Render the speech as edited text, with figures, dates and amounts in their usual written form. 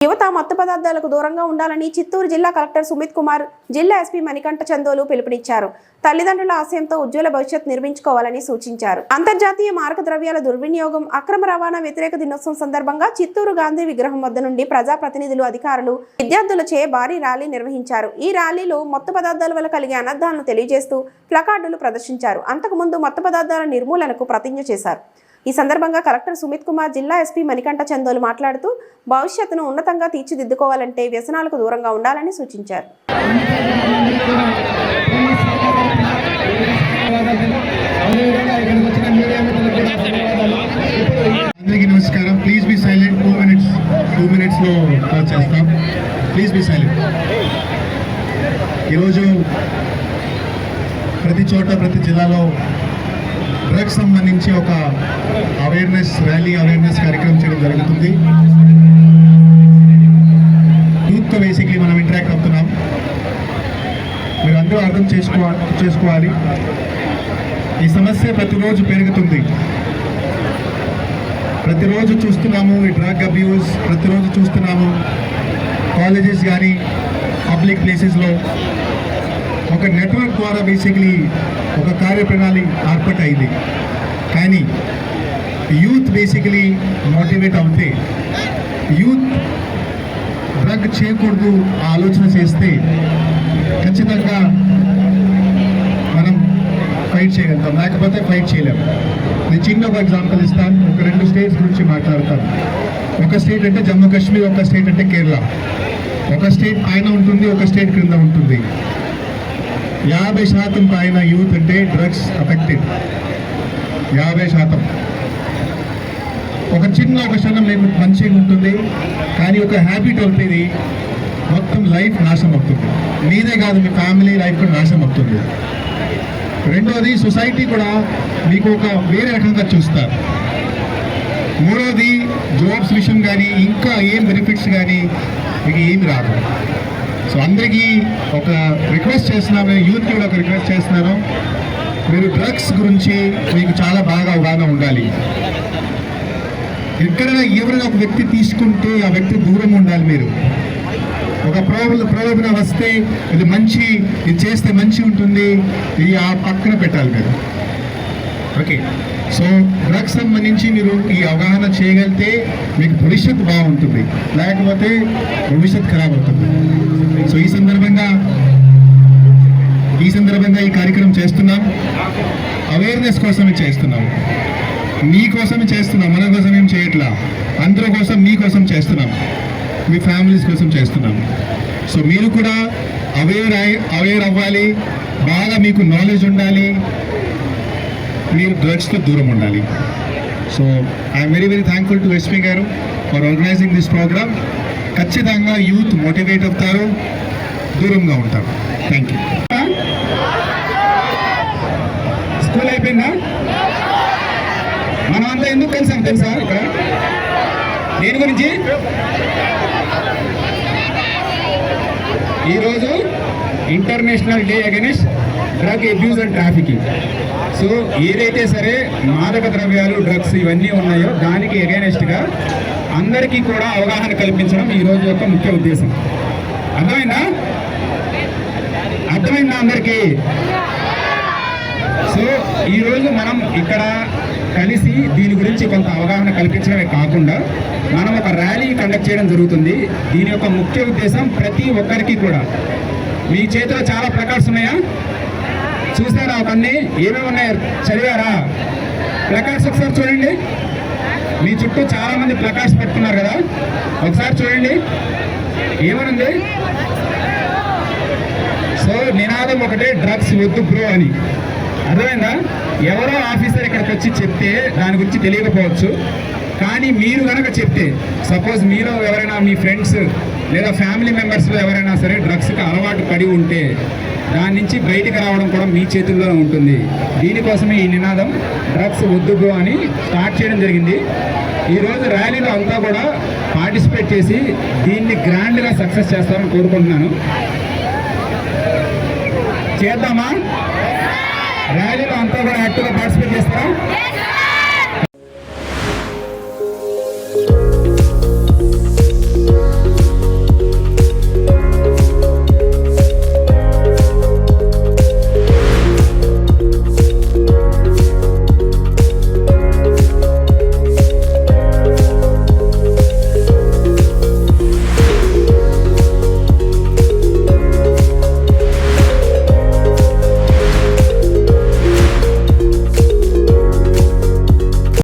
యువత మత్తు పదార్థాలకు దూరంగా ఉండాలని చిత్తూరు జిల్లా కలెక్టర్ సుమిత్ కుమార్, జిల్లా ఎస్పీ మణికంఠ చందోలు పిలుపునిచ్చారు. తల్లిదండ్రుల ఆశయంతో ఉజ్వల భవిష్యత్ నిర్మించుకోవాలని సూచించారు. అంతర్జాతీయ మారక ద్రవ్యాల దుర్వినియోగం, అక్రమ రవాణా వ్యతిరేక దినోత్సవం సందర్భంగా చిత్తూరు గాంధీ విగ్రహం వద్ద నుండి ప్రజాప్రతినిధులు, అధికారులు, విద్యార్థులచే భారీ ర్యాలీ నిర్వహించారు. ఈ ర్యాలీలో మత్తు పదార్థాల వల్ల కలిగే అనర్థాలను తెలియజేస్తూ ప్లకార్డులు ప్రదర్శించారు. అంతకుముందు మత్తు పదార్థాల నిర్మూలనకు ప్రతిజ్ఞ చేశారు. ఈ సందర్భంగా కలెక్టర్ సుమిత్ కుమార్, జిల్లా ఎస్పీ మణికంఠ చందోలు మాట్లాడుతూ భవిష్యత్తును ఉన్నతంగా తీర్చిదిద్దుకోవాలంటే వ్యసనాలకు దూరంగా ఉండాలని సూచించారు. అందరికీ నమస్కారం. Please be silent. 2 minutes లో చేస్తాం. Please be silent. ఈరోజు ప్రతి చోట, ప్రతి జిల్లాలో డ్రగ్స్ సంబంధించి ఒక అవేర్నెస్ ర్యాలీ, అవేర్నెస్ కార్యక్రమం చేయడం జరుగుతుంది. యూత్తో బేసిక్లీ మనం ఇంటరాక్ట్ అవుతున్నాం. మీరు అందరూ అర్థం చేసుకోవాలి. ఈ సమస్య ప్రతిరోజు పెరుగుతుంది. ప్రతిరోజు చూస్తున్నాము ఈ డ్రగ్ అబ్యూస్, ప్రతిరోజు చూస్తున్నాము కాలేజెస్ కానీ పబ్లిక్ ప్లేసెస్లో ఒక నెట్వర్క్ ద్వారా బేసిక్లీ ఒక కార్యప్రణాళి ఏర్పాటైంది. కానీ యూత్ బేసికలీ మోటివేట్ అవుతే, యూత్ డ్రగ్ చేయకూడదు ఆలోచన చేస్తే ఖచ్చితంగా మనం ఫైట్ చేయగలుగుతాం, లేకపోతే ఫైట్ చేయలేము. నేను చిన్న ఒక ఎగ్జాంపుల్ ఇస్తాను. ఒక 2 స్టేట్స్ గురించి మాట్లాడతాను. ఒక స్టేట్ అంటే జమ్మూ కాశ్మీర్, ఒక స్టేట్ అంటే కేరళ. ఒక స్టేట్ పైన ఉంటుంది, ఒక స్టేట్ క్రింద ఉంటుంది. 50% పైన యూత్ అంటే డ్రగ్స్ అఫెక్టెడ్. 50%. ఒక క్షణం మీకు మంచిగా ఉంటుంది, కానీ ఒక హ్యాబిట్ అవుతుంది, మొత్తం లైఫ్ నాశనం అవుతుంది. మీదే కాదు, మీ ఫ్యామిలీ లైఫ్ కూడా నాశనం అవుతుంది. రెండోది, సొసైటీ కూడా మీకు ఒక వేరే రకంగా చూస్తారు. మూడోది, జాబ్స్ విషయం కానీ ఇంకా ఏం బెనిఫిట్స్ కానీ మీకు ఏమి రాదు. సో అందరికీ ఒక రిక్వెస్ట్ చేస్తున్నాను, యూత్కి కూడా ఒక రిక్వెస్ట్ చేస్తున్నాను. మీరు డ్రగ్స్ గురించి మీకు చాలా బాగా అవగాహన ఉండాలి. ఎక్కడైనా ఎవరైనా ఒక వ్యక్తి తీసుకుంటే ఆ వ్యక్తి దూరం ఉండాలి. మీరు ఒక ప్రలోభన వస్తే ఇది మంచి, ఇది చేస్తే మంచి ఉంటుంది, ఇది ఆ పక్కన పెట్టాలి మీరు. ఓకే, సో డ్రగ్స్ సంబంధించి మీరు ఈ అవగాహన చేయగలిగితే మీకు భవిష్యత్తు బాగుంటుంది, లేకపోతే భవిష్యత్తు ఖరాబ్ అవుతుంది. సో ఈ సందర్భంగా ఈ కార్యక్రమం చేస్తున్నాం. అవేర్నెస్ కోసమే చేస్తున్నాం, మీకోసమే చేస్తున్నాం, మన కోసం ఏం చేయట్లా. అందరి కోసం, మీకోసం చేస్తున్నాం, మీ ఫ్యామిలీస్ కోసం చేస్తున్నాం. సో మీరు కూడా అవేర్ అవ్వాలి, బాగా మీకు నాలెడ్జ్ ఉండాలి, మీరు డ్రగ్స్తో దూరం ఉండాలి. So I'm very thankful to SP గారు ఫర్ ఆర్గనైజింగ్ దిస్ ప్రోగ్రామ్. ఖచ్చితంగా యూత్ మోటివేట్ అవుతారు, దూరంగా ఉంటారు. Thank you. స్కూల్ అయిపోయిందా? మనం అంతా ఎందుకు కలిసాం తెలుసా? ఇక్కడ దేని గురించి? ఈరోజు international day against drug abuse and trafficking. So ఏదైతే సరే మాదక ద్రవ్యాలు, డ్రగ్స్ ఇవన్నీ ఉన్నాయో దానికి అగైనెస్ట్గా అందరికీ కూడా అవగాహన కల్పించడం ఈరోజు యొక్క ముఖ్య ఉద్దేశం. అర్థమైందా అందరికీ? సో ఈరోజు మనం ఇక్కడ కలిసి దీని గురించి కొంత అవగాహన కల్పించడమే కాకుండా మనం ఒక ర్యాలీ కండక్ట్ చేయడం జరుగుతుంది. దీని యొక్క ముఖ్య ఉద్దేశం ప్రతి ఒక్కరికి కూడా, మీ చేతిలో చాలా ప్లకార్డ్స్ ఉన్నాయా? చూసారా? అవన్నీ ఏమేమి ఉన్నాయో చదివారా? ప్లకార్డ్స్ ఒకసారి చూడండి. మీ చుట్టూ చాలా మంది ప్లకార్డ్స్ పెట్టుకున్నారు కదా, ఒకసారి చూడండి ఏమనుంది. సో నినాదం ఒకటే, డ్రగ్స్ వద్దు బ్రో అని. అర్థమైందా? ఎవరో ఆఫీసర్ ఇక్కడికి వచ్చి చెప్తే దాని గురించి తెలియకపోవచ్చు, కానీ మీరు కనుక చెప్తే, సపోజ్ మీరు ఎవరైనా మీ ఫ్రెండ్స్ లేదా ఫ్యామిలీ మెంబర్స్లో ఎవరైనా సరే డ్రగ్స్కి అలవాటు పడి ఉంటే దాని నుంచి బయటికి రావడం కూడా మీ చేతుల్లో ఉంటుంది. దీనికోసమే ఈ నినాదం డ్రగ్స్ వద్దు బ్రో అని స్టార్ట్ చేయడం జరిగింది. ఈరోజు ర్యాలీలో అంతా కూడా పార్టిసిపేట్ చేసి దీన్ని గ్రాండ్గా సక్సెస్ చేస్తారని కోరుకుంటున్నాను. చేద్దామా? ర్యాలీలో అంతా కూడా యాక్టివ్గా పార్టిసిపేట్ చేస్తారా?